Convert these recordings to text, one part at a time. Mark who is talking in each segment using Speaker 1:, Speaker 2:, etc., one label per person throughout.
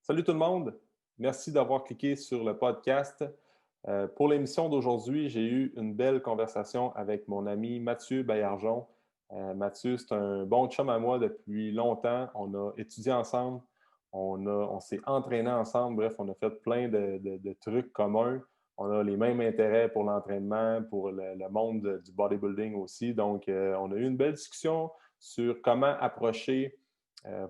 Speaker 1: Salut tout le monde, merci d'avoir cliqué sur le podcast. Pour l'émission d'aujourd'hui, j'ai eu une belle conversation avec mon ami Mathieu Baillargeon. Mathieu, c'est un bon chum à moi depuis longtemps. On a étudié ensemble, on s'est entraîné ensemble. Bref, on a fait plein de trucs communs. On a les mêmes intérêts pour l'entraînement, pour le monde du bodybuilding aussi. Donc, on a eu une belle discussion sur comment approcher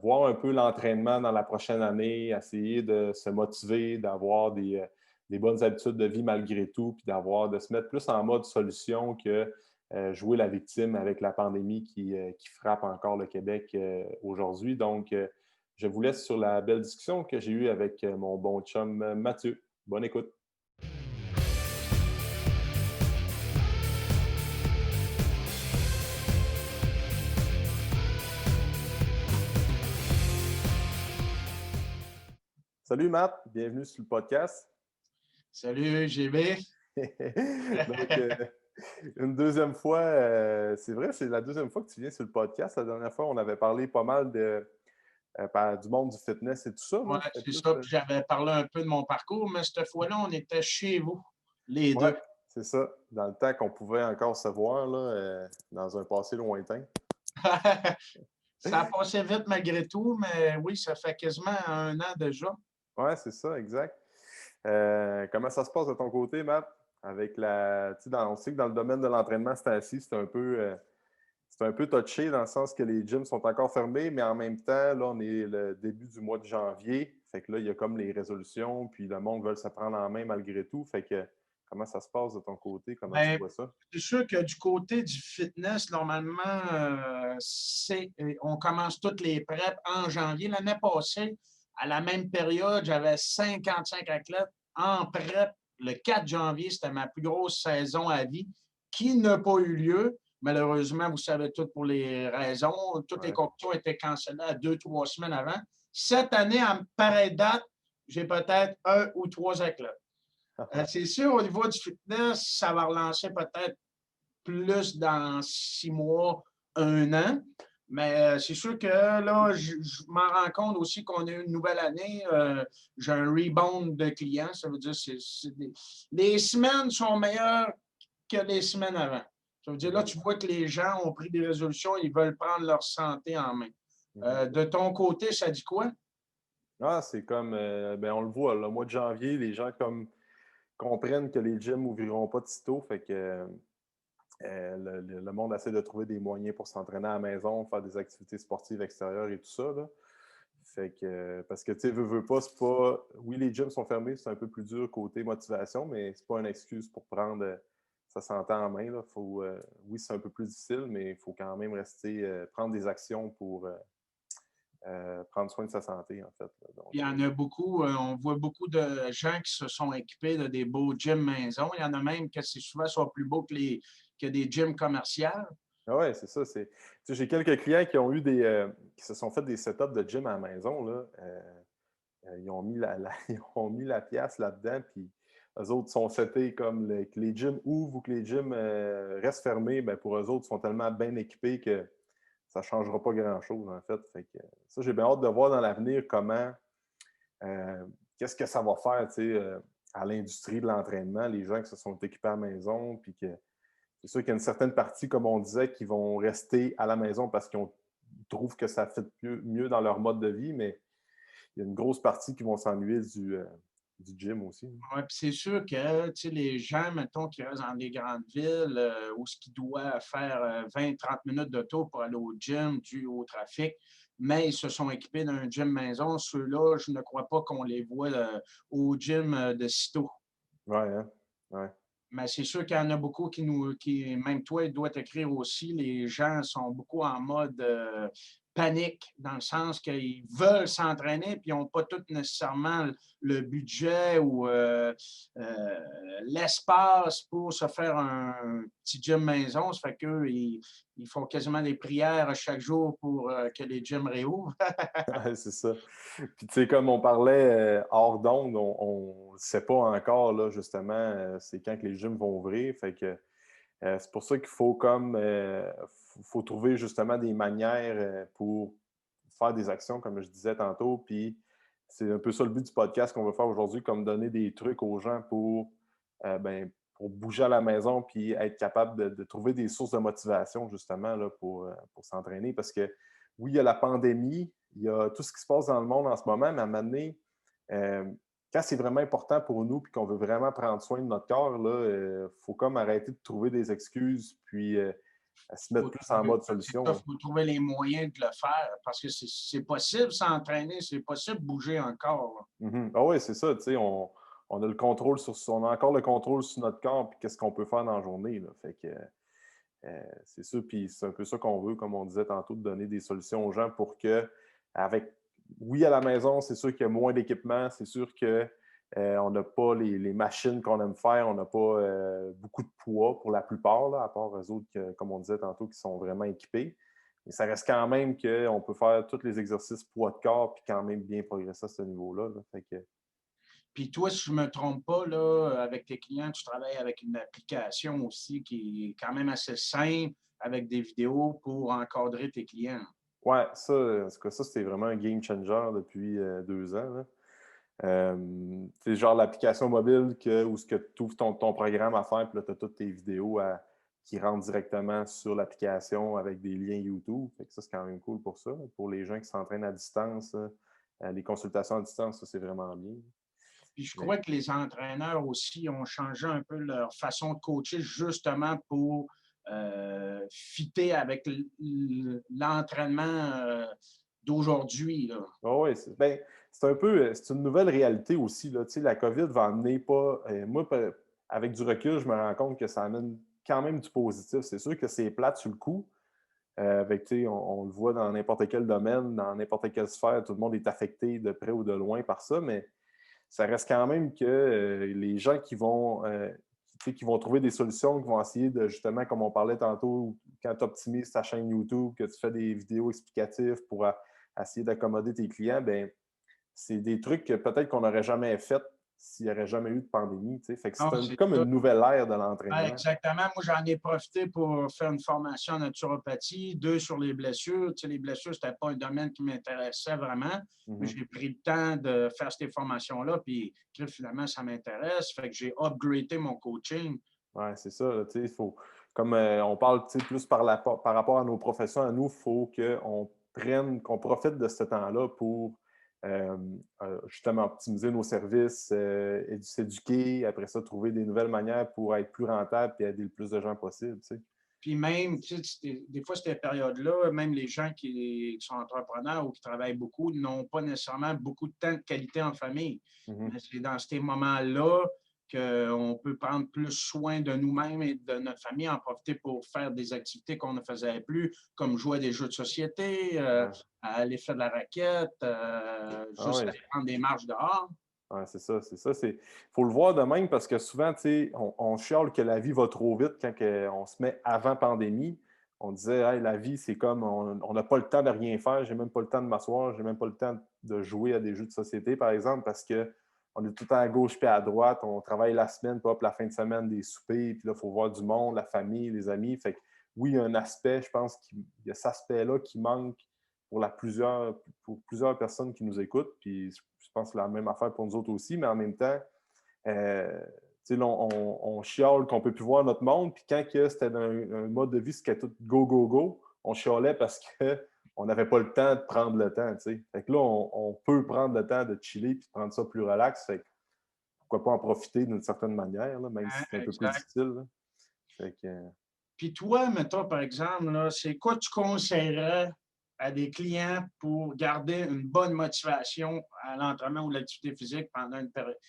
Speaker 1: voir un peu l'entraînement dans la prochaine année, essayer de se motiver, d'avoir des bonnes habitudes de vie malgré tout, puis de se mettre plus en mode solution que jouer la victime avec la pandémie qui frappe encore le Québec aujourd'hui. Donc, je vous laisse sur la belle discussion que j'ai eue avec mon bon chum Mathieu. Bonne écoute. Salut Matt, bienvenue sur le podcast.
Speaker 2: Salut GB.
Speaker 1: Donc, une deuxième fois, c'est vrai, c'est la deuxième fois que tu viens sur le podcast. La dernière fois, on avait parlé pas mal du monde du fitness et tout ça.
Speaker 2: Ouais,
Speaker 1: Là. C'était
Speaker 2: c'est
Speaker 1: plus,
Speaker 2: ça. Puis j'avais parlé un peu de mon parcours, mais cette fois-là, on était chez vous, les
Speaker 1: ouais,
Speaker 2: deux.
Speaker 1: c'est ça. Dans le temps qu'on pouvait encore se voir là, dans un passé lointain.
Speaker 2: Ça a passé vite malgré tout, mais oui, ça fait quasiment un an déjà.
Speaker 1: Ouais, c'est ça, exact. Comment ça se passe de ton côté, Matt? Avec on sait que dans le domaine de l'entraînement, c'est un peu touché dans le sens que les gyms sont encore fermés, mais en même temps, là, on est le début du mois de janvier. Fait que là, il y a comme les résolutions, puis le monde veut se prendre en main malgré tout. Fait que comment ça se passe de ton côté? Comment tu
Speaker 2: Ben,
Speaker 1: vois ça?
Speaker 2: c'est sûr que du côté du fitness, normalement, on commence toutes les preps en janvier. L'année passée, à la même période, j'avais 55 athlètes en prep. Le 4 janvier, c'était ma plus grosse saison à vie, qui n'a pas eu lieu. Malheureusement, vous savez tout pour les raisons. Toutes les
Speaker 1: Ouais.
Speaker 2: compétitions étaient cancellées à 2, 3 semaines avant. Cette année, à pareille date, j'ai peut-être un ou trois athlètes. C'est sûr, au niveau du fitness, ça va relancer peut-être plus dans 6 mois, un an. Mais c'est sûr que là, je m'en rends compte aussi qu'on a une nouvelle année. J'ai un rebound de clients. Ça veut dire que les semaines sont meilleures que les semaines avant. Ça veut dire là,
Speaker 1: Mhm.
Speaker 2: tu vois que les gens ont pris des résolutions, ils veulent prendre leur santé en main.
Speaker 1: Mhm.
Speaker 2: De ton côté, ça dit quoi?
Speaker 1: Ah, c'est comme, ben, on le voit, le mois de janvier, les gens comme comprennent que les gyms n'ouvriront pas de sitôt. Fait que le monde essaie de trouver des moyens pour s'entraîner à la maison, faire des activités sportives extérieures et tout ça. Là. Fait que, parce que, tu sais, veux pas, c'est pas. Oui, les gyms sont fermés, c'est un peu plus dur côté motivation, mais c'est pas une excuse pour prendre sa santé en main. Là. Oui, c'est un peu plus difficile, mais il faut quand même prendre des actions pour prendre soin de sa santé, en fait. Là. Donc,
Speaker 2: Il y en a beaucoup. On voit beaucoup de gens qui se sont équipés de des beaux gyms maison. Il y en a même que c'est souvent soit plus beau que des gyms commerciaux.
Speaker 1: ah ouais, c'est ça. Tu sais, j'ai quelques clients qui ont eu qui se sont fait des setups de gym à la maison. Là. Ils ont mis ils ont mis la pièce là-dedans, puis eux autres sont setés comme que les gyms ouvrent ou que les gyms restent fermés. Ben pour eux autres, ils sont tellement bien équipés que ça ne changera pas grand-chose, en fait. Fait que, ça, j'ai bien hâte de voir dans l'avenir qu'est-ce que ça va faire, tu sais, à l'industrie de l'entraînement, les gens qui se sont équipés à la maison, puis que c'est sûr qu'il y a une certaine partie, comme on disait, qui vont rester à la maison parce qu'ils trouvent que ça fait mieux dans leur mode de vie, mais il y a une grosse partie qui vont s'ennuyer du gym aussi.
Speaker 2: Ouais, puis c'est sûr que les gens, mettons, qui restent dans des grandes villes où ce qui doit faire 20-30 minutes de tour pour aller au gym dû au trafic, mais ils se sont équipés d'un gym maison. Ceux-là, je ne crois pas qu'on les voit au gym de sitôt.
Speaker 1: Ouais, hein? Ouais.
Speaker 2: Mais c'est sûr qu'il y en a beaucoup même toi, il doit t'écrire aussi, les gens sont beaucoup en mode panique, dans le sens qu'ils veulent s'entraîner, puis ils n'ont pas tout nécessairement le budget ou l'espace pour se faire un petit gym maison. Ça fait qu'eux, ils font quasiment des prières chaque jour pour que les gyms réouvrent.
Speaker 1: Ouais, c'est ça. Puis, tu sais, comme on parlait hors d'onde, on ne sait pas encore, là, justement, c'est quand que les gyms vont ouvrir. Fait que c'est pour ça qu'il faut faut trouver justement des manières pour faire des actions, comme je disais tantôt, puis c'est un peu ça le but du podcast qu'on veut faire aujourd'hui, comme donner des trucs aux gens pour bouger à la maison puis être capable de trouver des sources de motivation, justement, là, pour s'entraîner. Parce que oui, il y a la pandémie, il y a tout ce qui se passe dans le monde en ce moment, mais à un moment donné, euh, quand c'est vraiment important pour nous puis qu'on veut vraiment prendre soin de notre corps, il faut comme arrêter de trouver des excuses puis à se mettre
Speaker 2: Faut
Speaker 1: plus en
Speaker 2: trouver,
Speaker 1: mode
Speaker 2: c'est ça,
Speaker 1: solution.
Speaker 2: faut trouver les moyens de le faire parce que c'est possible s'entraîner, c'est possible de bouger encore.
Speaker 1: Mhm. Ah oui, c'est ça, tu sais, on a le contrôle on a encore le contrôle sur notre corps puis qu'est-ce qu'on peut faire dans la journée, là. Fait que c'est ça, puis c'est un peu ça qu'on veut, comme on disait tantôt, de donner des solutions aux gens pour que, avec, oui, à la maison, c'est sûr qu'il y a moins d'équipement, c'est sûr que on n'a pas les machines qu'on aime faire, on n'a pas beaucoup de poids pour la plupart, là, à part eux autres, comme on disait tantôt, qui sont vraiment équipés. Mais ça reste quand même qu'on peut faire tous les exercices poids de corps puis quand même bien progresser à ce niveau-là, là. Fait que,
Speaker 2: Puis toi, si je ne me trompe pas, là, avec tes clients, tu travailles avec une application aussi qui est quand même assez simple avec des vidéos pour encadrer tes clients.
Speaker 1: ouais, ça, en tout cas, ça, c'était vraiment un game changer depuis 2 ans, là. C'est genre l'application mobile où tu ouvres ton programme à faire, puis là, tu as toutes tes vidéos qui rentrent directement sur l'application avec des liens YouTube. Fait que ça, c'est quand même cool pour ça. Pour les gens qui s'entraînent à distance, les consultations à distance, ça, c'est vraiment bien.
Speaker 2: Puis je
Speaker 1: Mais,
Speaker 2: crois que les entraîneurs aussi ont changé un peu leur façon de coacher justement pour fitter avec l'entraînement d'aujourd'hui, là.
Speaker 1: oui, c'est un peu, c'est une nouvelle réalité aussi, là. Tu sais, la COVID va amener pas, moi, avec du recul, je me rends compte que ça amène quand même du positif. C'est sûr que c'est plate sur le coup. On le voit dans n'importe quel domaine, dans n'importe quelle sphère, tout le monde est affecté de près ou de loin par ça, mais ça reste quand même que les gens qui vont trouver des solutions, qui vont essayer de, justement, comme on parlait tantôt, quand tu optimises ta chaîne YouTube, que tu fais des vidéos explicatives pour essayer d'accommoder tes clients, ben c'est des trucs que peut-être qu'on n'aurait jamais fait s'il n'y aurait jamais eu de pandémie. Fait que
Speaker 2: Non,
Speaker 1: c'est
Speaker 2: c'est
Speaker 1: comme
Speaker 2: ça.
Speaker 1: une nouvelle ère de
Speaker 2: Ouais,
Speaker 1: l'entraînement.
Speaker 2: exactement. Moi, j'en ai profité pour faire une formation en naturopathie, deux sur les blessures. Tu sais, les blessures, c'était pas un domaine qui m'intéressait vraiment. Mais
Speaker 1: Mhm.
Speaker 2: j'ai pris le temps de faire ces formations-là, puis finalement, ça m'intéresse. Fait que j'ai upgradé mon coaching.
Speaker 1: Oui, c'est ça. Là, il faut, comme on parle plus par rapport à nos professions, à nous, il faut qu'on profite de ce temps-là pour euh, justement optimiser nos services, et s'éduquer, après ça, trouver des nouvelles manières pour être plus rentable et aider le plus de gens possible. Tu sais.
Speaker 2: Puis même, tu sais, des fois, cette période-là, même les gens qui sont entrepreneurs ou qui travaillent beaucoup n'ont pas nécessairement beaucoup de temps de qualité en famille.
Speaker 1: Mhm.
Speaker 2: Mais c'est dans ces moments-là qu'on peut prendre plus soin de nous-mêmes et de notre famille, en profiter pour faire des activités qu'on ne faisait plus, comme jouer à des jeux de société,
Speaker 1: Ouais.
Speaker 2: aller faire de la raquette,
Speaker 1: Ah
Speaker 2: juste
Speaker 1: ouais.
Speaker 2: aller prendre des marches dehors.
Speaker 1: Ouais, c'est ça, c'est ça. Il faut le voir de même parce que souvent, tu sais, on chiale que la vie va trop vite quand on se met avant pandémie. On disait, hey, la vie, c'est comme on n'a pas le temps de rien faire, j'ai même pas le temps de m'asseoir, j'ai même pas le temps de jouer à des jeux de société, par exemple, parce qu'on est tout le temps à gauche puis à droite, on travaille la semaine, puis hop, la fin de semaine, des soupers, puis là, il faut voir du monde, la famille, les amis. Fait que oui, il y a un aspect, je pense qu'il y a cet aspect-là qui manque pour plusieurs personnes qui nous écoutent. Puis je pense que c'est la même affaire pour nous autres aussi, mais en même temps, là, on chiale qu'on ne peut plus voir notre monde. Puis quand c'était un mode de vie, c'était tout go, go, go, on chialait parce qu'on n'avait pas le temps de prendre le temps. T'sais. Fait que là, on peut prendre le temps de chiller puis de prendre ça plus relax. Fait que pourquoi pas en profiter d'une certaine manière, là, même si
Speaker 2: Hein,
Speaker 1: c'est un peu plus
Speaker 2: exact.
Speaker 1: difficile. Là. Fait que,
Speaker 2: Puis toi, mettons, par exemple, là, c'est quoi tu conseillerais à des clients pour garder une bonne motivation à l'entraînement ou l'activité physique pendant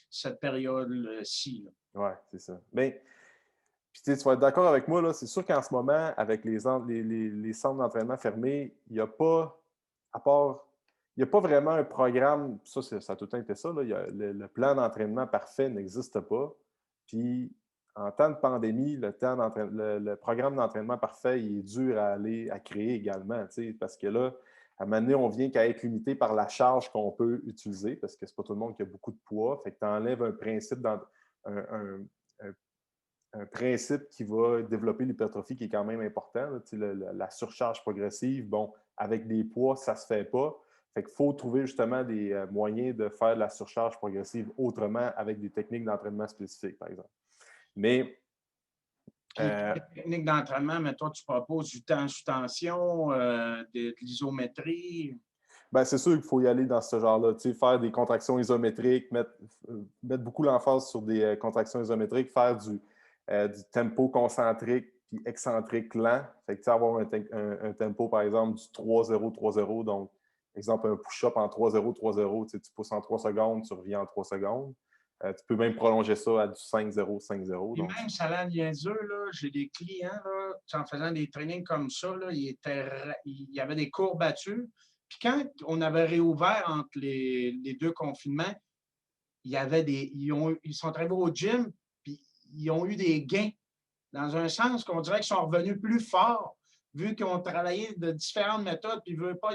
Speaker 2: cette période-ci, là?
Speaker 1: ouais, c'est ça. Mais puis tu vas être d'accord avec moi, là, c'est sûr qu'en ce moment, avec les centres d'entraînement fermés, il n'y a pas, à part, il n'y a pas vraiment un programme, ça a tout le temps été ça, là, le plan d'entraînement parfait n'existe pas. Puis en temps de pandémie, le programme d'entraînement parfait, il est dur à créer également, parce que là, à un moment donné, on vient qu'à être limité par la charge qu'on peut utiliser, parce que c'est pas tout le monde qui a beaucoup de poids. Fait que tu enlèves un principe un un principe qui va développer l'hypertrophie qui est quand même important. Là, la surcharge progressive, bon, avec des poids, ça ne se fait pas. Fait qu'il faut trouver justement des moyens de faire de la surcharge progressive autrement avec des techniques d'entraînement spécifiques, par exemple. Mais
Speaker 2: Puis, quelle technique d'entraînement, mais toi, tu proposes du temps sous tension, de l'isométrie?
Speaker 1: ben, c'est sûr qu'il faut y aller dans ce genre-là. Faire des contractions isométriques, mettre beaucoup l'emphase sur des contractions isométriques, faire du tempo concentrique puis excentrique lent. Fait que, avoir un tempo, par exemple, du 3-0-3-0. Donc, exemple, un push-up en 3-0-3-0. Tu pousses en 3 secondes, tu reviens en 3 secondes. Tu peux même prolonger ça à du 5-0-5-0.
Speaker 2: Et même, ça a l'air niaiseux, là, j'ai des clients, là, en faisant des trainings comme ça, là, il y avait des courbatures. Puis quand on avait réouvert entre les deux confinements, ils sont arrivés au gym, puis ils ont eu des gains. Dans un sens qu'on dirait qu'ils sont revenus plus forts, vu qu'ils ont travaillé de différentes méthodes, puis ils ne veulent pas,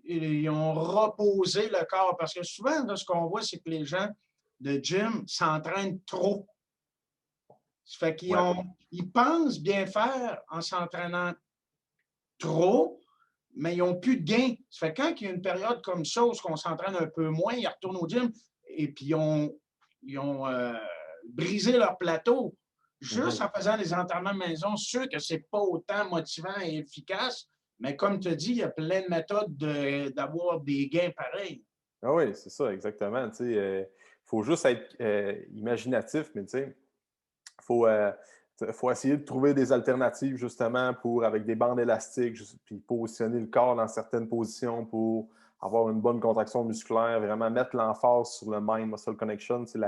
Speaker 2: ils ont reposé le corps. Parce que souvent, là, ce qu'on voit, c'est que les gens de gym s'entraînent trop. Ça fait qu'ils ils pensent bien faire en s'entraînant trop, mais ils n'ont plus de gains. Ça fait que quand il y a une période comme ça où on s'entraîne un peu moins, ils retournent au gym et puis ils ont brisé leur plateau. Juste en faisant des entraînements maison, sûr que ce n'est pas autant motivant et efficace, mais comme tu as dit, il y a plein de méthodes d'avoir des gains pareils.
Speaker 1: Ah oui, c'est ça, exactement. Il faut juste être imaginatif, mais il faut, faut essayer de trouver des alternatives justement avec des bandes élastiques, puis positionner le corps dans certaines positions pour avoir une bonne contraction musculaire, vraiment mettre l'emphase sur le mind-muscle connection, c'est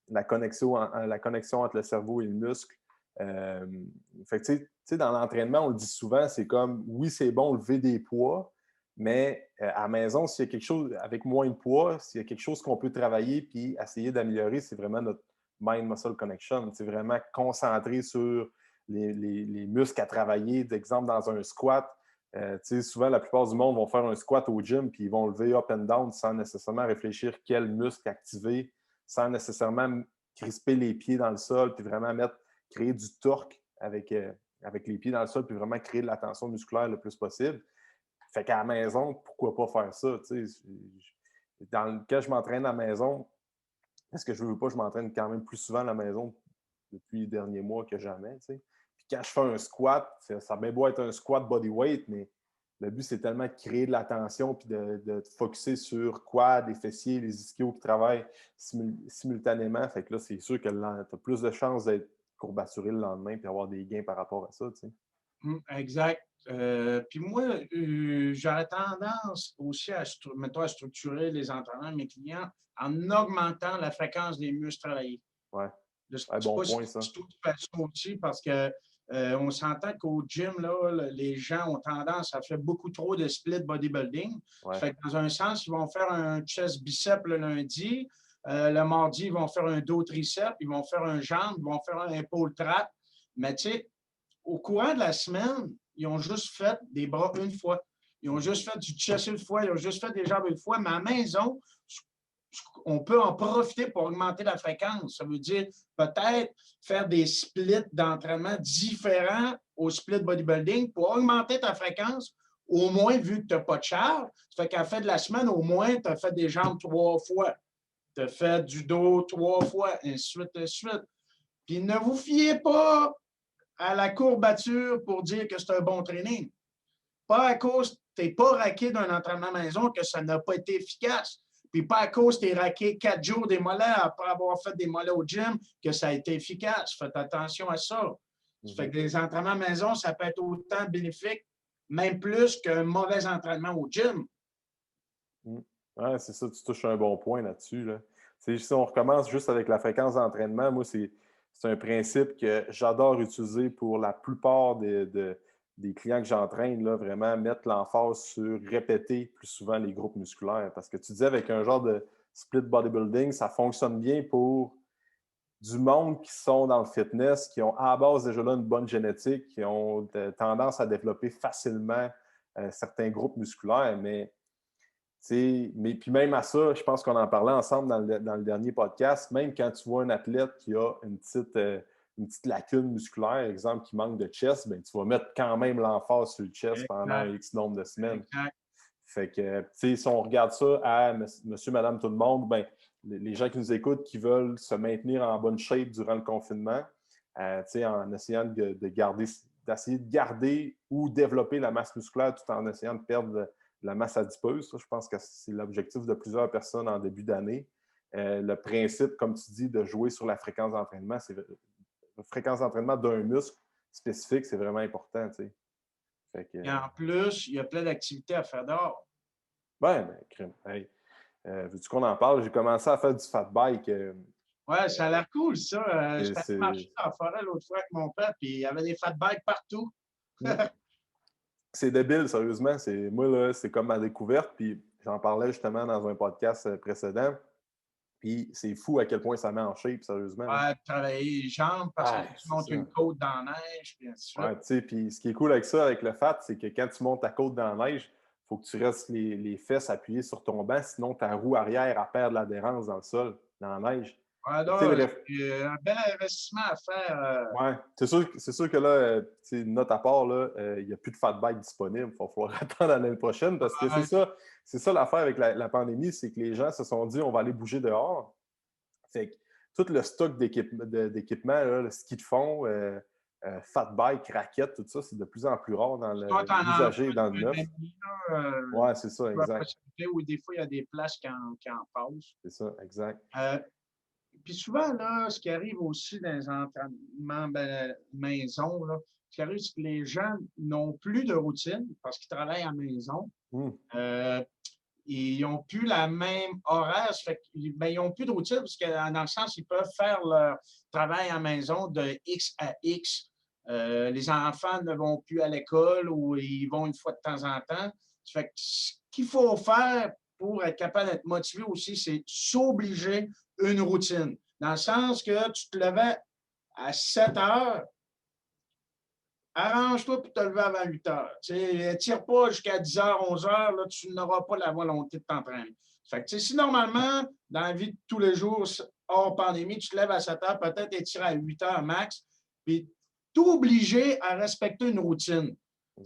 Speaker 1: la connexion entre le cerveau et le muscle. Fait que, dans l'entraînement, on le dit souvent, c'est comme, oui, c'est bon lever des poids, mais à la maison, s'il y a quelque chose avec moins de poids, s'il y a quelque chose qu'on peut travailler puis essayer d'améliorer, c'est vraiment notre mind-muscle connection. C'est vraiment concentré sur les muscles à travailler. D'exemple, dans un squat, souvent, la plupart du monde vont faire un squat au gym puis ils vont lever up and down sans nécessairement réfléchir quel muscle activer, sans nécessairement crisper les pieds dans le sol puis vraiment créer du torque avec les pieds dans le sol puis vraiment créer de la tension musculaire le plus possible. Fait qu'à la maison, pourquoi pas faire ça? Quand je m'entraîne à la maison, parce que je veux pas, je m'entraîne quand même plus souvent à la maison depuis les derniers mois que jamais. Puis quand je fais un squat, ça a bien beau être un squat bodyweight, mais le but, c'est tellement de créer de la tension puis de te focusser sur quad, les fessiers, les ischios qui travaillent simultanément. Fait que là, c'est sûr que tu as plus de chances d'être courbaturé le lendemain puis avoir des gains par rapport à ça.
Speaker 2: Exact. Puis moi, j'aurais tendance aussi à structurer les entraînements de mes clients en augmentant la fréquence des muscles travaillés.
Speaker 1: Ouais.
Speaker 2: Je ne sais
Speaker 1: Bon
Speaker 2: pas
Speaker 1: point,
Speaker 2: si
Speaker 1: ça.
Speaker 2: tu fais ça aussi parce que on s'entend qu'au gym, là, les gens ont tendance à faire beaucoup trop de split bodybuilding.
Speaker 1: Ouais.
Speaker 2: Ça fait que dans un sens, ils vont faire un chest bicep le lundi. Le mardi, ils vont faire un dos tricep. Ils vont faire un jambe. Ils vont faire un épaule trap. Mais tu sais, au courant de la semaine, ils ont juste fait des bras une fois. Ils ont juste fait du chest une fois. Ils ont juste fait des jambes une fois. Mais à la maison, on peut en profiter pour augmenter la fréquence. Ça veut dire peut-être faire des splits d'entraînement différents au split bodybuilding pour augmenter ta fréquence, au moins vu que tu n'as pas de charge. Ça fait qu'à la fin de la semaine, au moins, tu as fait des jambes 3 fois. Tu as fait du dos 3 fois, ainsi de suite, ainsi de suite. Puis ne vous fiez pas à la courbature pour dire que c'est un bon training. Pas à cause que tu n'es pas raqué d'un entraînement maison que ça n'a pas été efficace. Puis pas à cause que tu es raqué 4 jours des mollets après avoir fait des mollets au gym que ça a été efficace. Faites attention à ça. Ça fait que des entraînements maison, ça peut être autant bénéfique, même plus qu'un mauvais entraînement au gym.
Speaker 1: Ouais, c'est ça, tu touches un bon point là-dessus. Là. Si on recommence juste avec la fréquence d'entraînement, moi, c'est un principe que j'adore utiliser pour la plupart des clients que j'entraîne, là, vraiment mettre l'emphase sur répéter plus souvent les groupes musculaires. Parce que tu disais, avec un genre de split bodybuilding, ça fonctionne bien pour du monde qui sont dans le fitness, qui ont à la base déjà là une bonne génétique, qui ont tendance à développer facilement certains groupes musculaires, mais puis même à ça, je pense qu'on en parlait ensemble dans le dernier podcast, même quand tu vois un athlète qui a une petite lacune musculaire, exemple, qui manque de chest, bien, tu vas mettre quand même l'emphase sur le chest pendant un X nombre de semaines.
Speaker 2: Exact.
Speaker 1: Fait que, tu sais, si on regarde ça à monsieur, madame, tout le monde, ben, les gens qui nous écoutent, qui veulent se maintenir en bonne shape durant le confinement, tu sais, en essayant d'essayer de garder ou développer la masse musculaire tout en essayant de perdre la masse adipeuse. Ça, je pense que c'est l'objectif de plusieurs personnes en début d'année. Le principe, comme tu dis, de jouer sur la fréquence d'entraînement, la fréquence d'entraînement d'un muscle spécifique, c'est vraiment important, tu sais. Fait que,
Speaker 2: Et en plus, il y a plein d'activités à faire dehors.
Speaker 1: ben, crème. Hey, veux-tu qu'on en parle? J'ai commencé à faire du fat bike.
Speaker 2: Ouais, ça a l'air cool, ça. Je suis allé
Speaker 1: C'est
Speaker 2: marcher dans la forêt l'autre fois avec mon père, puis il y avait des fat bikes partout.
Speaker 1: c'est débile, sérieusement. Moi, là, c'est comme ma découverte. Puis j'en parlais justement dans un podcast précédent. Puis c'est fou à quel point ça met en shape, sérieusement, là.
Speaker 2: Ouais, travailler les jambes parce que
Speaker 1: Ah,
Speaker 2: tu
Speaker 1: c'est
Speaker 2: montes
Speaker 1: ça.
Speaker 2: une côte dans la neige, puis ainsi de suite.
Speaker 1: Ouais, tu sais, puis ce qui est cool avec ça, avec le fat, c'est que quand tu montes ta côte dans la neige, il faut que tu restes les fesses appuyées sur ton banc, sinon ta roue arrière elle perd de l'adhérence dans le sol, dans la neige.
Speaker 2: Ouais,
Speaker 1: Tu sais,
Speaker 2: là, c'est un bel investissement à faire.
Speaker 1: ouais, c'est sûr que là, note à part, là, il n'y a plus de fat bike disponible. Il va falloir attendre l'année prochaine parce que
Speaker 2: Ouais,
Speaker 1: c'est ça l'affaire avec la pandémie, c'est que les gens se sont dit on va aller bouger dehors. Fait que tout le stock d'équipement, là, le ski de fond, fat bike, raquettes, tout ça, c'est de plus en plus rare dans
Speaker 2: toi, tu en as
Speaker 1: l'usager dans le
Speaker 2: un
Speaker 1: neuf.
Speaker 2: ami, là,
Speaker 1: Ouais, c'est ça,
Speaker 2: tu as la
Speaker 1: exact.
Speaker 2: possibilité, ou des fois, il y a des places qui en passent.
Speaker 1: C'est ça, exact.
Speaker 2: Puis souvent, là, ce qui arrive aussi dans les entraînements maison, là, ce qui arrive, c'est que les gens n'ont plus de routine parce qu'ils travaillent à la maison.
Speaker 1: Hum,
Speaker 2: Euh, Ils n'ont plus la même horaire. Fait ben, ils n'ont plus de routine parce que, dans le sens, ils peuvent faire leur travail à la maison de X à X. Les enfants ne vont plus à l'école ou ils vont une fois de temps en temps. Fait que ce qu'il faut faire pour être capable d'être motivé aussi, c'est s'obliger une routine. Dans le sens que tu te levais à 7 heures, arrange-toi pour te lever avant 8 heures. Ne tire pas jusqu'à 10 heures, 11 heures, là, tu n'auras pas la volonté de t'entraîner. Fait que, si normalement, dans la vie de tous les jours, hors pandémie, tu te lèves à 7 heures, peut-être étirer à 8 heures max, puis t'obliger à respecter une routine.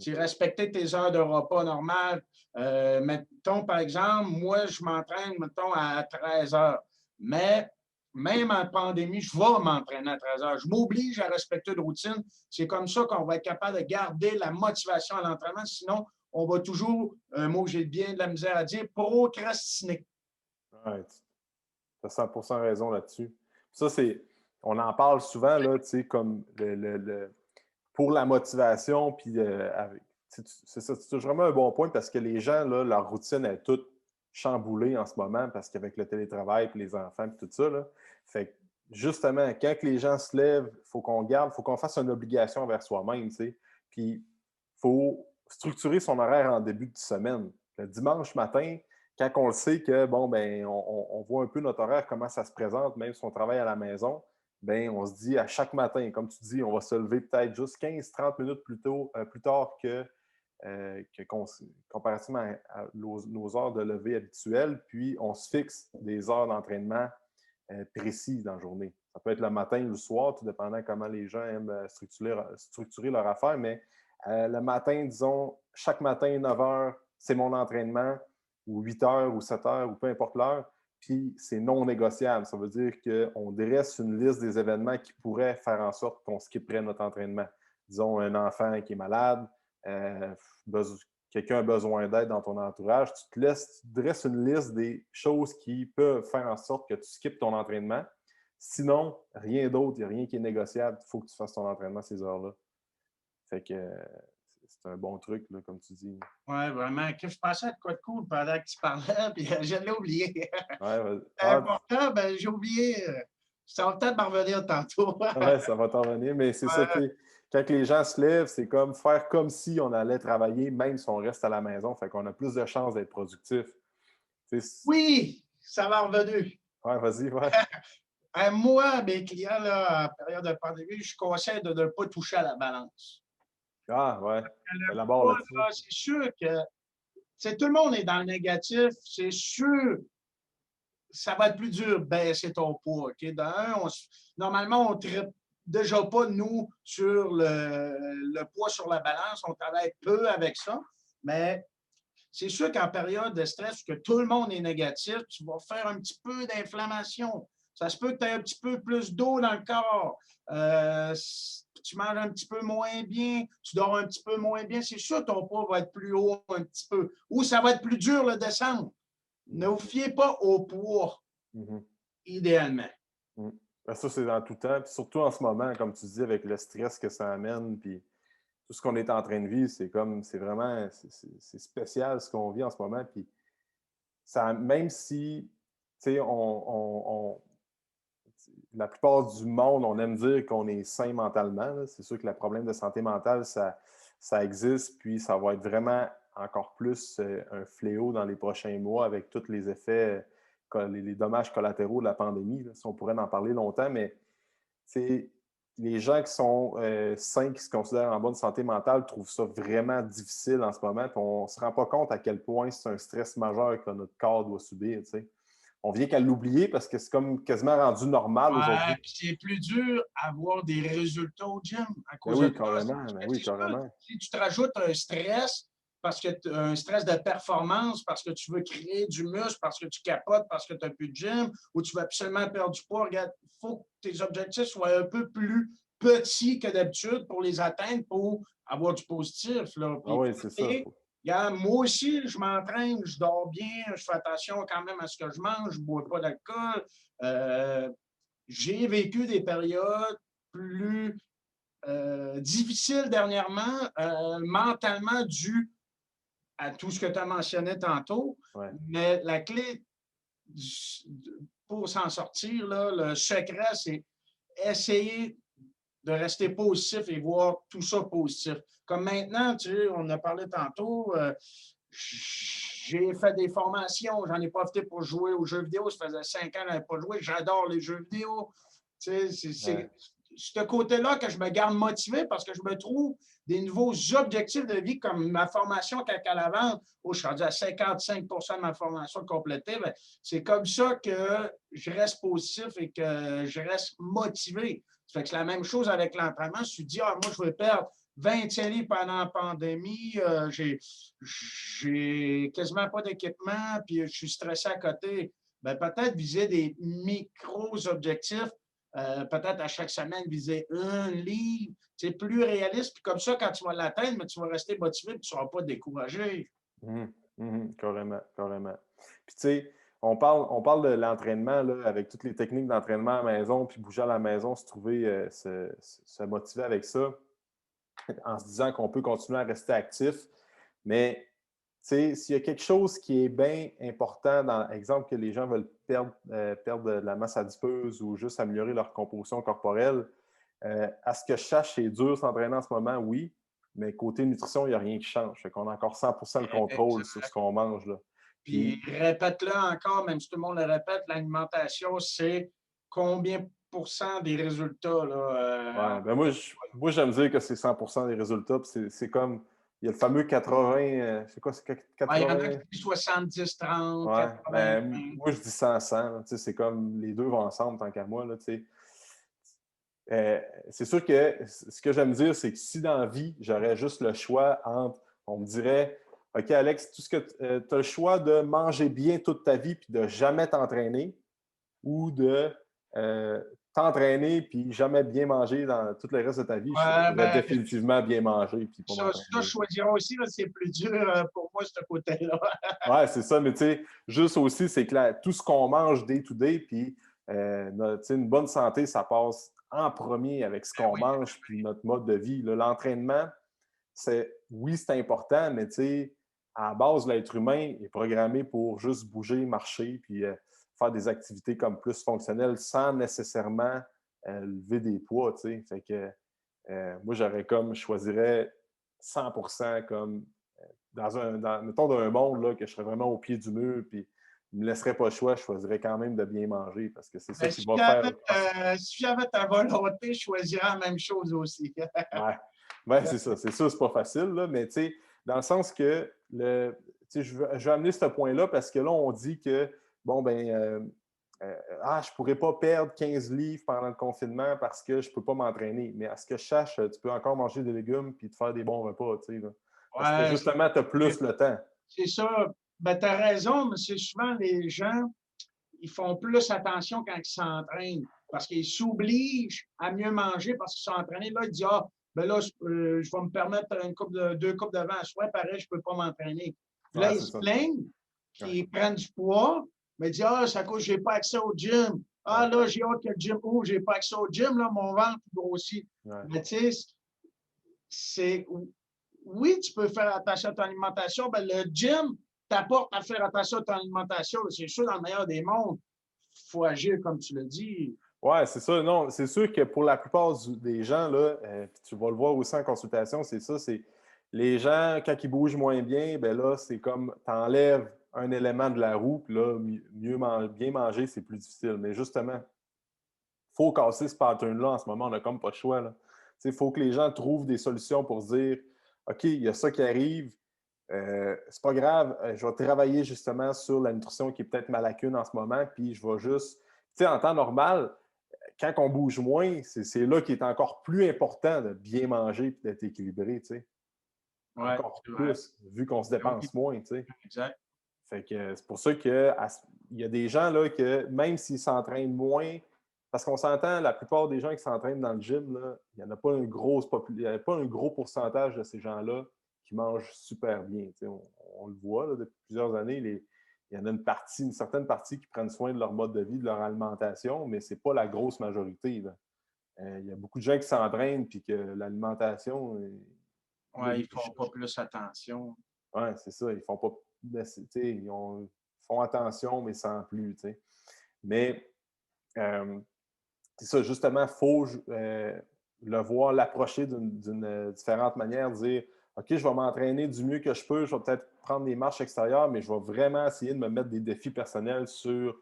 Speaker 2: Respecter tes heures de repas normales. Mettons, par exemple, moi, je m'entraîne, mettons, à 13 heures. Mais même en pandémie, je vais m'entraîner à 13 heures. Je m'oblige à respecter une routine. C'est comme ça qu'on va être capable de garder la motivation à l'entraînement. Sinon, on va toujours, un mot que j'ai bien de la misère à dire, procrastiner.
Speaker 1: ouais, tu as 100% raison là-dessus. Ça, on en parle souvent, là, tu sais, comme pour la motivation, puis c'est ça, c'est vraiment un bon point parce que les gens, là, leur routine est toute chamboulée en ce moment parce qu'avec le télétravail, puis les enfants, puis tout ça, là, fait que justement, quand que les gens se lèvent, il faut qu'on fasse une obligation envers soi-même, tu sais. Puis, il faut structurer son horaire en début de semaine. Le dimanche matin, quand on le sait que, bon, ben, on voit un peu notre horaire, comment ça se présente, même si on travaille à la maison, ben, on se dit à chaque matin, comme tu dis, on va se lever peut-être juste 15-30 minutes plus tard comparativement à nos heures de lever habituelles, puis on se fixe des heures d'entraînement précises dans la journée. Ça peut être le matin ou le soir, tout dépendant comment les gens aiment structurer leur affaire, mais le matin, disons, chaque matin, 9 heures, c'est mon entraînement, ou 8 heures, ou 7 heures, ou peu importe l'heure, puis c'est non négociable. Ça veut dire qu'on dresse une liste des événements qui pourraient faire en sorte qu'on skipperait notre entraînement. Disons, un enfant qui est malade, euh, quelqu'un a besoin d'aide dans ton entourage, tu dresses une liste des choses qui peuvent faire en sorte que tu skippes ton entraînement. Sinon, rien d'autre, il n'y a rien qui est négociable. Il faut que tu fasses ton entraînement à ces heures-là. Fait que c'est un bon truc, là, comme tu dis.
Speaker 2: Oui, vraiment. Je pensais à quoi de cool pendant que tu parlais, puis je l'ai oublié.
Speaker 1: Ouais,
Speaker 2: C'est important, ben, j'ai oublié. Ça va peut-être m'en revenir tantôt.
Speaker 1: ouais, ça va t'en venir, mais c'est ça, tu
Speaker 2: Ouais.
Speaker 1: sais, quand les gens se lèvent, c'est comme faire comme si on allait travailler, même si on reste à la maison. Fait qu'on a plus de chances d'être productif.
Speaker 2: Oui, ça va revenir.
Speaker 1: Ouais, vas-y, ouais.
Speaker 2: Moi, mes clients, là, en période de pandémie, je conseille de ne pas toucher à la balance.
Speaker 1: Ah, ouais.
Speaker 2: Le
Speaker 1: Élabore
Speaker 2: poids,
Speaker 1: là-dessus.
Speaker 2: là, c'est sûr que tout le monde est dans le négatif. C'est sûr ça va être plus dur de baisser ton poids. OK? Normalement, on ne traite déjà pas, nous, sur le poids sur la balance. On travaille peu avec ça. Mais c'est sûr qu'en période de stress, que tout le monde est négatif, tu vas faire un petit peu d'inflammation. Ça se peut que tu aies un petit peu plus d'eau dans le corps. Tu manges un petit peu moins bien, tu dors un petit peu moins bien. C'est sûr que ton poids va être plus haut un petit peu. Ou ça va être plus dur le descendre. Ne vous fiez pas au poids, idéalement.
Speaker 1: Ben, ça, c'est dans tout temps. Puis surtout en ce moment, comme tu dis, avec le stress que ça amène, puis tout ce qu'on est en train de vivre, c'est vraiment, c'est spécial ce qu'on vit en ce moment. Puis ça, même si, tu sais, la plupart du monde, on aime dire qu'on est sain mentalement. C'est sûr que le problème de santé mentale, ça existe, puis ça va être vraiment encore plus un fléau dans les prochains mois avec tous les effets, les dommages collatéraux de la pandémie. Là, si on pourrait en parler longtemps, mais les gens qui sont sains, qui se considèrent en bonne santé mentale, trouvent ça vraiment difficile en ce moment. Puis on ne se rend pas compte à quel point c'est un stress majeur que notre corps doit subir. T'sais. On vient qu'à l'oublier parce que c'est comme quasiment rendu normal aujourd'hui.
Speaker 2: C'est plus dur d'avoir des résultats au gym à
Speaker 1: Ben
Speaker 2: cause de
Speaker 1: oui,
Speaker 2: ça.
Speaker 1: carrément. Ben oui, carrément.
Speaker 2: Si tu te rajoutes un stress, parce que un stress de performance, parce que tu veux créer du muscle, parce que tu capotes, parce que tu n'as plus de gym, ou tu veux absolument perdre du poids, regarde, il faut que tes objectifs soient un peu plus petits que d'habitude pour les atteindre, pour avoir du positif. Là.
Speaker 1: Ah
Speaker 2: Puis,
Speaker 1: oui, c'est ça.
Speaker 2: regarde, moi aussi, je m'entraîne, je dors bien, je fais attention quand même à ce que je mange, je ne bois pas d'alcool. J'ai vécu des périodes plus difficiles dernièrement, mentalement dû à tout ce que tu as mentionné tantôt.
Speaker 1: Ouais.
Speaker 2: Mais la clé pour s'en sortir, là, le secret, c'est essayer de rester positif et voir tout ça positif. Comme maintenant, tu sais, on a parlé tantôt, j'ai fait des formations, j'en ai profité pour jouer aux jeux vidéo. Ça faisait 5 ans que je n'avais pas joué. J'adore les jeux vidéo. Tu sais, c'est ce côté-là que je me garde motivé parce que je me trouve des nouveaux objectifs de vie comme ma formation à la vente. Oh, je suis rendu à 55 de ma formation complétée. Ben, c'est comme ça que je reste positif et que je reste motivé. Ça fait que c'est la même chose avec l'entraînement. Je me suis dit, ah, moi, je veux perdre 25 livres pendant la pandémie. J'ai quasiment pas d'équipement, puis je suis stressé à côté. Ben, peut-être viser des micro-objectifs. Peut-être à chaque semaine, viser un livre. C'est plus réaliste. Puis comme ça, quand tu vas l'atteindre, mais tu vas rester motivé et tu ne seras pas découragé.
Speaker 1: Carrément, carrément. Puis tu sais, on parle de l'entraînement là, avec toutes les techniques d'entraînement à la maison, puis bouger à la maison, se trouver, se motiver avec ça, en se disant qu'on peut continuer à rester actif. Mais tu sais, s'il y a quelque chose qui est bien important, dans exemple que les gens veulent perdre de la masse adipeuse ou juste améliorer leur composition corporelle, à ce que je sache, c'est dur s'entraîner en ce moment, oui, mais côté nutrition, il n'y a rien qui change. Fait qu'on a encore 100% le contrôle sur ce qu'on mange. Là.
Speaker 2: Puis répète-le encore, même si tout le monde le répète, l'alimentation, c'est combien % des résultats? Là,
Speaker 1: ouais, ben moi, j'aime dire que c'est 100% des résultats. C'est comme, il y a le fameux 80, c'est quoi, c'est 80?
Speaker 2: il y en a qui disent 70-30,
Speaker 1: Ouais,
Speaker 2: 80.
Speaker 1: ben, moi, je dis 100-100. C'est comme les deux vont ensemble, tant qu'à moi. Là, c'est sûr que ce que j'aime dire, c'est que si dans la vie, j'aurais juste le choix entre, on me dirait, OK, Alex, tu as le choix de manger bien toute ta vie puis de jamais t'entraîner ou de t'entraîner puis jamais bien manger dans tout le reste de ta vie, je choisirais définitivement bien manger puis pas m'entraîner.
Speaker 2: Ça, je choisirais aussi, c'est plus dur pour moi, ce côté-là.
Speaker 1: Ouais, c'est ça, mais tu sais, juste aussi, c'est que tout ce qu'on mange day to day, puis une bonne santé, ça passe en premier avec ce qu'on mange, puis notre mode de vie. L'entraînement, oui, c'est important, mais tu sais, à la base, l'être humain est programmé pour juste bouger, marcher, puis faire des activités comme plus fonctionnelles sans nécessairement lever des poids, tu sais. Fait que moi, je choisirais 100% comme mettons, d'un monde là, que je serais vraiment au pied du mur, puis il ne me laisserait pas le choix, je choisirais quand même de bien manger parce que c'est ça qui va faire.
Speaker 2: Si j'avais ta volonté, je choisirais la même chose aussi.
Speaker 1: Ouais, c'est ça. C'est sûr, c'est pas facile, là, mais tu sais, dans le sens que je veux amener ce point-là parce que là, on dit que, bon, ben, je ne pourrais pas perdre 15 livres pendant le confinement parce que je ne peux pas m'entraîner. Mais à ce que je sache, tu peux encore manger des légumes puis te faire des bons repas, tu sais. Parce que justement, tu as plus le temps.
Speaker 2: C'est ça. Ben, tu as raison, mais c'est souvent les gens, ils font plus attention quand ils s'entraînent parce qu'ils s'obligent à mieux manger parce qu'ils sont entraînés. Là, ils disent, ah, ben là, je vais me permettre deux coupes de vin à soir, pareil, je ne peux pas m'entraîner. Puis là,
Speaker 1: Ouais,
Speaker 2: ils
Speaker 1: c'est
Speaker 2: se
Speaker 1: ça.
Speaker 2: plaignent
Speaker 1: Ouais.
Speaker 2: qu'ils prennent du poids, mais ils disent, ah, c'est à cause que je n'ai pas accès au gym. Ah,
Speaker 1: Ouais.
Speaker 2: là, j'ai hâte que le gym ouvre, je n'ai pas accès au gym, là, mon ventre grossit.
Speaker 1: Ouais.
Speaker 2: Mais tu sais, c'est oui, tu peux faire attention à ton alimentation. Ben, le gym t'apporte à faire attention à ton alimentation. C'est sûr, dans le meilleur des mondes, il faut agir comme tu l'as dit.
Speaker 1: Ouais, c'est ça. Non, c'est sûr que pour la plupart des gens, là, puis tu vas le voir aussi en consultation, c'est ça, c'est les gens, quand ils bougent moins bien, ben là, c'est comme tu enlèves un élément de la roue, puis là, bien manger, c'est plus difficile. Mais justement, il faut casser ce pattern-là en ce moment, on n'a comme pas le choix. Il faut que les gens trouvent des solutions pour se dire OK, il y a ça qui arrive, c'est pas grave, je vais travailler justement sur la nutrition qui est peut-être ma lacune en ce moment, puis je vais juste. Tu sais, en temps normal, quand on bouge moins, c'est là qu'il est encore plus important de bien manger et d'être équilibré, tu sais.
Speaker 2: Oui,
Speaker 1: Encore
Speaker 2: c'est vrai.
Speaker 1: plus, vu qu'on se
Speaker 2: Ben oui,
Speaker 1: dépense moins, tu sais.
Speaker 2: exact.
Speaker 1: Fait que c'est pour ça que il y a des gens là que même s'ils s'entraînent moins, parce qu'on s'entend, la plupart des gens qui s'entraînent dans le gym, là, il n'y en a pas il y a pas un gros pourcentage de ces gens-là qui mangent super bien. Tu sais. On le voit là, depuis plusieurs années, il y en a une certaine partie qui prennent soin de leur mode de vie, de leur alimentation, mais ce n'est pas la grosse majorité. Là. Il y a beaucoup de gens qui s'entraînent et que l'alimentation,
Speaker 2: Oui, ils ne font pas plus attention.
Speaker 1: ouais, c'est ça. Ils font pas. Ils font attention, mais sans plus. T'sais. Mais c'est ça, justement, il faut le voir, l'approcher d'une différente manière, dire OK, je vais m'entraîner du mieux que je peux, je vais peut-être prendre des marches extérieures, mais je vais vraiment essayer de me mettre des défis personnels sur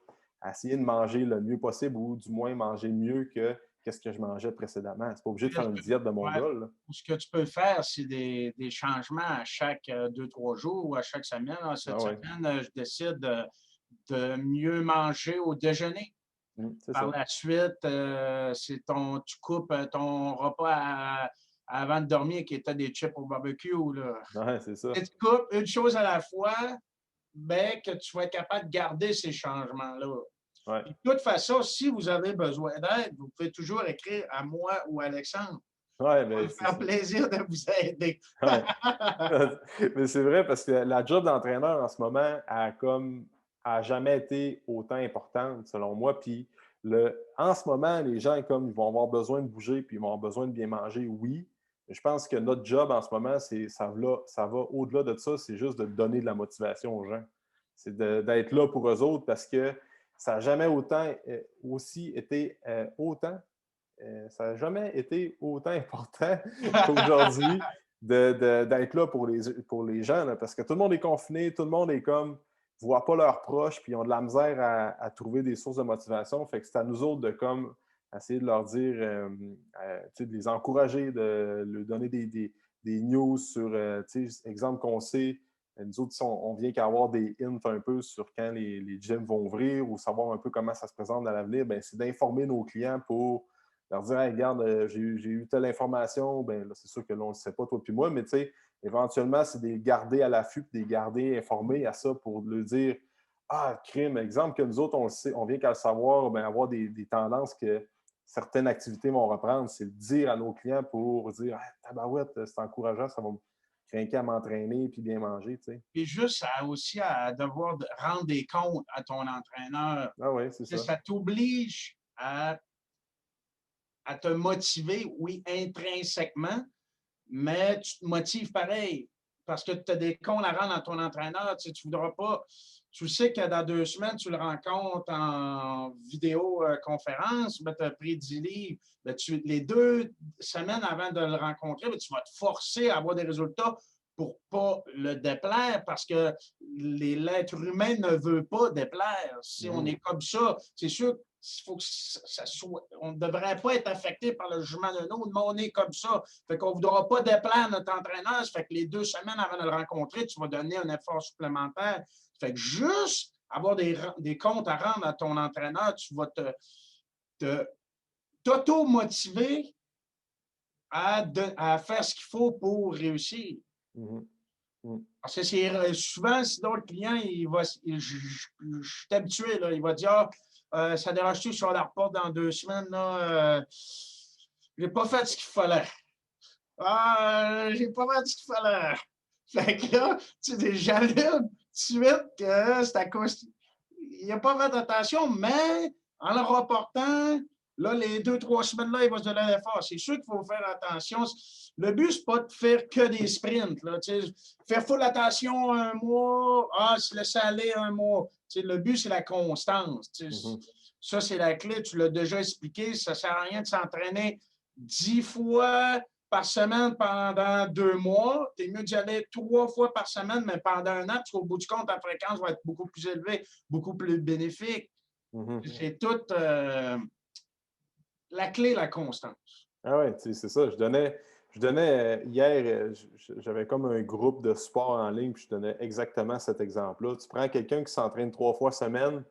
Speaker 1: essayer de manger le mieux possible ou du moins manger mieux que ce que je mangeais précédemment. C'est pas obligé de faire une diète de
Speaker 2: Ouais.
Speaker 1: mongol. Là.
Speaker 2: Ce que tu peux faire, c'est des changements à chaque 2, 3 jours ou à chaque semaine. Ah, cette
Speaker 1: Ah ouais.
Speaker 2: semaine, je décide de mieux manger au déjeuner.
Speaker 1: C'est
Speaker 2: Par
Speaker 1: ça.
Speaker 2: la suite, tu coupes ton repas avant de dormir qui était des chips au barbecue. Là.
Speaker 1: Ouais, c'est ça.
Speaker 2: Et tu coupes une chose à la fois, mais que tu sois capable de garder ces changements-là.
Speaker 1: Ouais.
Speaker 2: Puis, de toute façon, si vous avez besoin d'aide, vous pouvez toujours écrire à moi ou à Alexandre.
Speaker 1: Ouais,
Speaker 2: Ça va
Speaker 1: mais
Speaker 2: me
Speaker 1: c'est
Speaker 2: faire
Speaker 1: ça.
Speaker 2: plaisir de vous aider.
Speaker 1: Ouais. Mais c'est vrai parce que la job d'entraîneur en ce moment a jamais été autant importante selon moi. Puis en ce moment, les gens comme ils vont avoir besoin de bouger puis ils vont avoir besoin de bien manger, oui. Mais je pense que notre job en ce moment, ça va au-delà de ça, c'est juste de donner de la motivation aux gens. C'est d'être là pour eux autres parce que ça n'a jamais aussi été ça n'a jamais été autant important qu'aujourd'hui d'être là pour les gens, là, parce que tout le monde est confiné, tout le monde est comme, ne voit pas leurs proches, puis ils ont de la misère à trouver des sources de motivation. Fait que c'est à nous autres de comme essayer de leur dire, de les encourager, de leur donner des news sur, exemple qu'on sait, nous autres, on vient qu'avoir des hints un peu sur quand les gyms vont ouvrir ou savoir un peu comment ça se présente dans l'avenir, ben, c'est d'informer nos clients pour leur dire hey, regarde, j'ai eu telle information, ben là, c'est sûr que là, on ne le sait pas, toi puis moi, mais tu sais, éventuellement, c'est de les garder à l'affût, de les garder informés à ça pour leur dire ah, crime, exemple que nous autres, on le sait, on vient qu'à le savoir, ben, avoir des tendances que certaines activités vont reprendre, c'est le dire à nos clients pour dire ah, tabarouette, c'est encourageant, ça va me craquer à m'entraîner puis bien manger, tu sais.
Speaker 2: Puis juste aussi à devoir rendre des comptes à ton entraîneur.
Speaker 1: Ah oui, c'est ça.
Speaker 2: Ça t'oblige à te motiver, oui, intrinsèquement, mais tu te motives pareil parce que tu as des comptes à rendre à ton entraîneur. Tu ne voudras pas. Tu sais que dans 2 semaines, tu le rencontres en vidéoconférence, tu as pris 10 livres. Ben, les 2 semaines avant de le rencontrer, ben, tu vas te forcer à avoir des résultats pour ne pas le déplaire parce que l'être humain ne veut pas déplaire. Si on est comme ça, c'est sûr faut que ça soit, on ne devrait pas être affecté par le jugement d'un autre, mais on est comme ça. Fait qu'on ne voudra pas déplaire notre entraîneur. Ça fait que les 2 semaines avant de le rencontrer, tu vas donner un effort supplémentaire. Ça fait que juste avoir des comptes à rendre à ton entraîneur, tu vas t'auto-motiver à faire ce qu'il faut pour réussir.
Speaker 1: Mm-hmm.
Speaker 2: Parce que c'est souvent, sinon le client, je suis habitué, là, il va dire ça dérange-tu sur la reporte dans 2 semaines, là, j'ai pas fait ce qu'il fallait. J'ai pas fait ce qu'il fallait. Fait que là, tu sais, j'allume tout de suite que c'est à cause. Il n'a pas fait attention, mais en le reportant, là, les 2, 3 semaines, là, il va se donner l'effort. C'est sûr qu'il faut faire attention. Le but, c'est pas de faire que des sprints. Là, faire full attention un mois, se laisser aller un mois. Le but, c'est la constance. Ça, c'est la clé. Tu l'as déjà expliqué. Ça ne sert à rien de s'entraîner 10 fois par semaine pendant 2 mois. Tu es mieux d'y aller 3 fois par semaine, mais pendant un an, parce qu'au bout du compte, ta fréquence va être beaucoup plus élevée, beaucoup plus bénéfique. C'est toute la clé, la constance.
Speaker 1: Ah oui, c'est ça. Je donnais hier, j'avais comme un groupe de sport en ligne, puis je donnais exactement cet exemple-là. Tu prends quelqu'un qui s'entraîne 3 fois semaine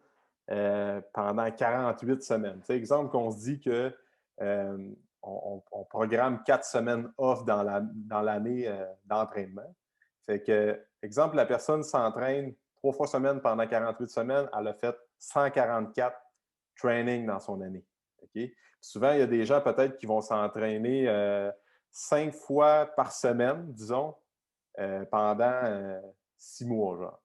Speaker 1: pendant 48 semaines. Tu sais, exemple qu'on se dit que on programme 4 semaines off dans l'année d'entraînement. Fait que, exemple, la personne s'entraîne 3 fois semaine pendant 48 semaines, elle a fait 144 trainings dans son année. Okay? Souvent, il y a des gens peut-être qui vont s'entraîner 5 fois par semaine, disons, pendant 6 mois, genre.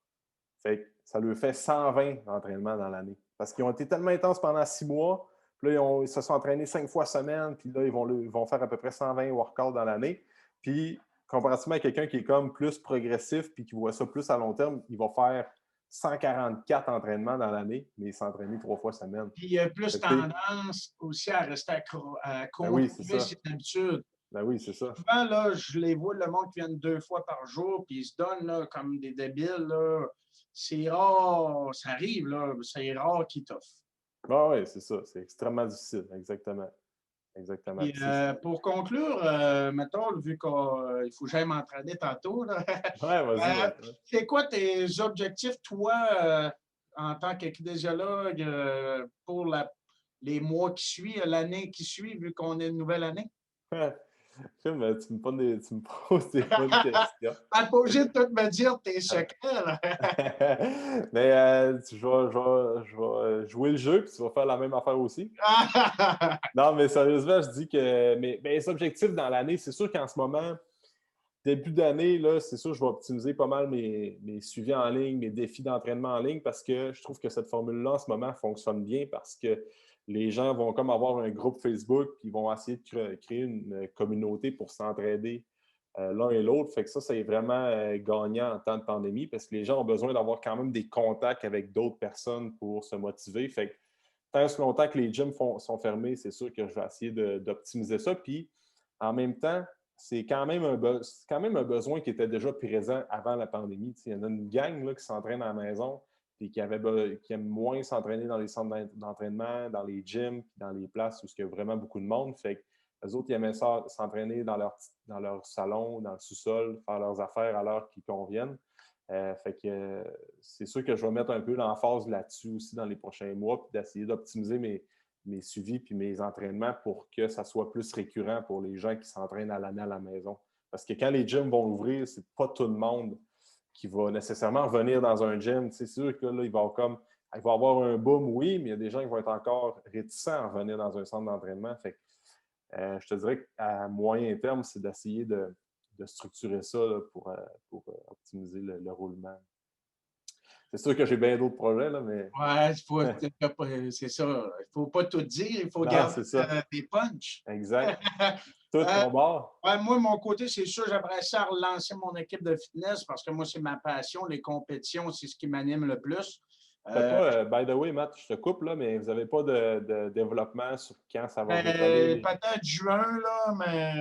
Speaker 1: Fait que ça leur fait 120 d'entraînement dans l'année. Parce qu'ils ont été tellement intenses pendant 6 mois, puis là, ils se sont entraînés 5 fois semaine, puis là, ils vont faire à peu près 120 workouts dans l'année. Puis, comparativement à quelqu'un qui est comme plus progressif, puis qui voit ça plus à long terme, il va faire 144 entraînements dans l'année, mais s'entraîner 3 fois semaine.
Speaker 2: Puis il y a plus tendance aussi à rester à continuer ses habitudes.
Speaker 1: Ben oui, c'est ça.
Speaker 2: Souvent, là, je les vois, le monde qui vient 2 fois par jour, puis ils se donnent là, comme des débiles. Là. C'est rare, ça arrive, là, c'est rare qu'ils t'offrent.
Speaker 1: Ah oui, c'est ça. C'est extrêmement difficile, exactement. Exactement.
Speaker 2: Puis, pour conclure, mettons, vu qu'il faut que j'aille m'entraîner tantôt, là,
Speaker 1: vas-y.
Speaker 2: c'est quoi tes objectifs, toi, en tant que kinésiologue, pour les mois qui suivent, l'année qui suit, vu qu'on est une nouvelle année?
Speaker 1: Tu me poses des bonnes questions.
Speaker 2: Pas obligé de tout me dire tes secrets. Là.
Speaker 1: Mais je vais jouer le jeu, puis tu vas faire la même affaire aussi. Non, mais sérieusement, je dis que les objectifs dans l'année, c'est sûr qu'en ce moment, début d'année, là, c'est sûr que je vais optimiser pas mal mes suivis en ligne, mes défis d'entraînement en ligne, parce que je trouve que cette formule-là, en ce moment, fonctionne bien parce que les gens vont comme avoir un groupe Facebook, puis ils vont essayer de créer une communauté pour s'entraider l'un et l'autre. Fait que ça, c'est vraiment gagnant en temps de pandémie parce que les gens ont besoin d'avoir quand même des contacts avec d'autres personnes pour se motiver. Fait que tant que longtemps que les gyms sont fermés, c'est sûr que je vais essayer d'optimiser ça. Puis en même temps, c'est quand même un besoin qui était déjà présent avant la pandémie. Il y en a une gang là, qui s'entraîne à la maison et qui aime moins s'entraîner dans les centres d'entraînement, dans les gyms, dans les places où il y a vraiment beaucoup de monde. Fait que les autres, ils aimaient s'entraîner dans leur salon, dans le sous-sol, faire leurs affaires à l'heure qui conviennent. Fait que c'est sûr que je vais mettre un peu l'emphase là-dessus aussi dans les prochains mois, puis d'essayer d'optimiser mes suivis puis mes entraînements pour que ça soit plus récurrent pour les gens qui s'entraînent à l'année à la maison. Parce que quand les gyms vont ouvrir, c'est pas tout le monde qui va nécessairement venir dans un gym. C'est sûr que là, il va avoir un boom, oui, mais il y a des gens qui vont être encore réticents à venir dans un centre d'entraînement. Fait que, je te dirais qu'à moyen terme, c'est d'essayer de structurer ça là, pour optimiser le roulement. C'est sûr que j'ai bien d'autres projets, là, mais...
Speaker 2: Ouais, c'est ça. Il ne faut pas tout dire, il faut garder des punchs.
Speaker 1: Exact. Tout ton bord.
Speaker 2: Ouais, moi, mon côté, c'est sûr, j'aimerais ça relancer mon équipe de fitness parce que moi, c'est ma passion. Les compétitions, c'est ce qui m'anime le plus.
Speaker 1: By the way, Matt, je te coupe, là, mais vous n'avez pas de développement sur quand ça va rétaler?
Speaker 2: Peut-être juin, là, mais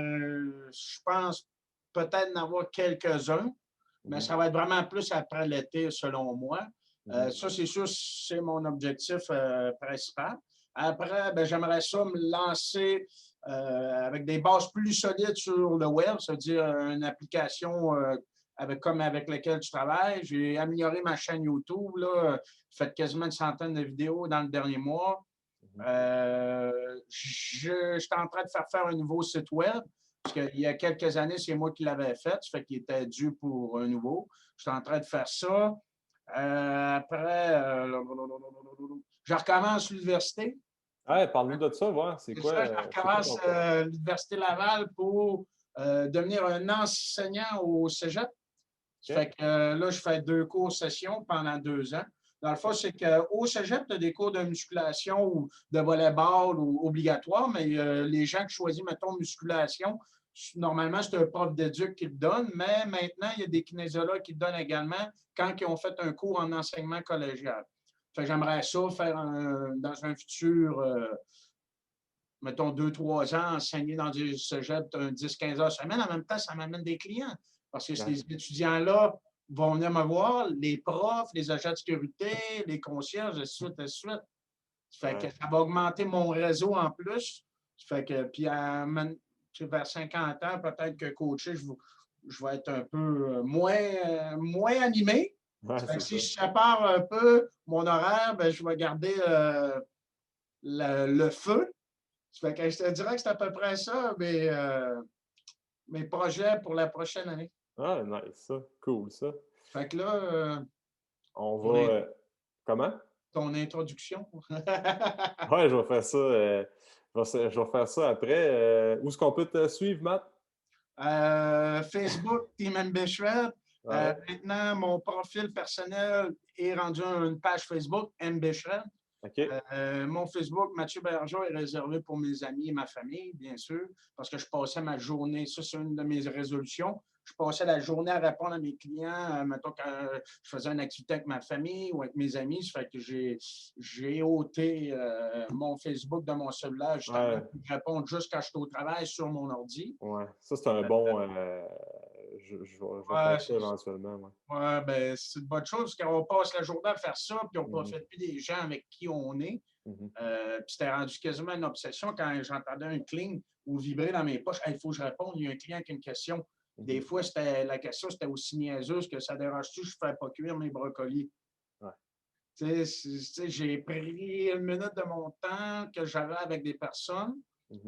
Speaker 2: je pense peut-être en avoir quelques-uns. Mais ça va être vraiment plus après l'été, selon moi. Ça, c'est sûr, c'est mon objectif principal. Après, j'aimerais ça me lancer avec des bases plus solides sur le web, c'est-à-dire une application comme avec laquelle je travaille. J'ai amélioré ma chaîne YouTube. J'ai fait quasiment une centaine de vidéos dans le dernier mois. Je suis en train de faire un nouveau site web. Parce qu'il y a quelques années, c'est moi qui l'avais fait. Ça fait qu'il était dû pour un nouveau. Je suis en train de faire ça. Après, je recommence l'université.
Speaker 1: Ouais, parle-nous de ça, voir. C'est quoi?
Speaker 2: Je recommence l'Université Laval pour devenir un enseignant au cégep. Ça fait que là, je fais 2 cours session pendant 2 ans. Dans le fond, c'est qu'au cégep, tu as des cours de musculation ou de volleyball ou obligatoires, mais les gens qui choisissent, mettons, musculation, normalement, c'est un prof d'éduc qui le donne, mais maintenant, il y a des kinésiologues qui le donnent également quand ils ont fait un cours en enseignement collégial. Fait que j'aimerais ça faire dans un futur, mettons, 2-3 ans, enseigner dans des cégeps 10-15 heures semaine. En même temps, ça m'amène des clients. Parce que ces étudiants-là vont venir me voir, les profs, les agents de sécurité, les concierges, ainsi de suite. Ça fait que ça va augmenter mon réseau en plus. Ça fait que, puis vers 50 ans, peut-être que coacher, je vais être un peu moins animé.
Speaker 1: Ouais,
Speaker 2: Ça fait que si je sépare un peu mon horaire, ben, je vais garder le feu. Ça fait que je te dirais que c'est à peu près ça, mes projets pour la prochaine année.
Speaker 1: Ah, nice, ça. Cool, ça.
Speaker 2: Fait que là,
Speaker 1: on va... Comment?
Speaker 2: Ton introduction.
Speaker 1: Ouais, je vais faire ça. Je vais faire ça après. Où est-ce qu'on peut te suivre, Matt?
Speaker 2: Facebook, Team MB Shred. Maintenant, mon profil personnel est rendu une page Facebook, MB Shred.
Speaker 1: Okay.
Speaker 2: Mon Facebook, Mathieu Bergeron, est réservé pour mes amis et ma famille, bien sûr, parce que je passais ma journée, ça c'est une de mes résolutions, je passais la journée à répondre à mes clients, mettons quand je faisais une activité avec ma famille ou avec mes amis, ça fait que j'ai ôté mon Facebook de mon cellulaire, justement, pour répondre juste quand je suis au travail sur mon ordi.
Speaker 1: Ouais, ça c'est un bon... je vais faire ça éventuellement.
Speaker 2: Ouais, ben, c'est une bonne chose, parce qu'on passe la journée à faire ça, puis on ne profite plus des gens avec qui on est. Puis c'était rendu quasiment une obsession quand j'entendais un cling ou vibrer dans mes poches. Il faut que je réponde, il y a un client qui a une question. Des fois, la question c'était aussi niaiseuse que ça dérange-tu, je ne fais pas cuire mes brocolis. Ouais. J'ai pris une minute de mon temps que j'avais avec des personnes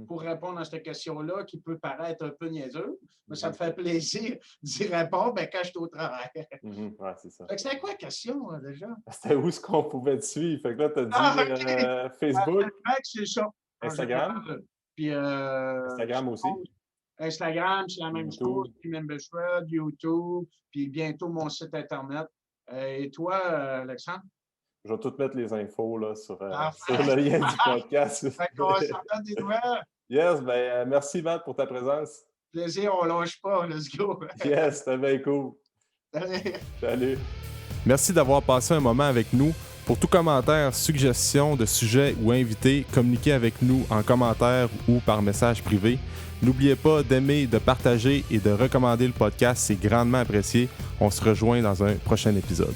Speaker 2: pour répondre à cette question-là qui peut paraître un peu niaiseuse, mais ça me fait plaisir d'y répondre quand je suis au travail.
Speaker 1: Ouais, c'est ça.
Speaker 2: C'était quoi la question, déjà?
Speaker 1: C'était où est-ce qu'on pouvait te suivre? Fait que là, tu as dit Facebook,
Speaker 2: c'est ça.
Speaker 1: Instagram.
Speaker 2: Puis,
Speaker 1: Instagram aussi.
Speaker 2: Instagram, c'est la même chose. Puis Membershred, YouTube, puis bientôt mon site Internet. Et toi, Alexandre?
Speaker 1: Je vais tout mettre les infos là, sur le lien du podcast.
Speaker 2: Fait qu'on va s'entendre des nouvelles.
Speaker 1: Yes, ben merci Matt pour ta présence.
Speaker 2: Plaisir, on lâche pas, let's go.
Speaker 1: Yes, c'était bien cool.
Speaker 2: Salut.
Speaker 1: Merci d'avoir passé un moment avec nous. Pour tout commentaire, suggestion de sujet ou invité, communiquez avec nous en commentaire ou par message privé. N'oubliez pas d'aimer, de partager et de recommander le podcast, c'est grandement apprécié. On se rejoint dans un prochain épisode.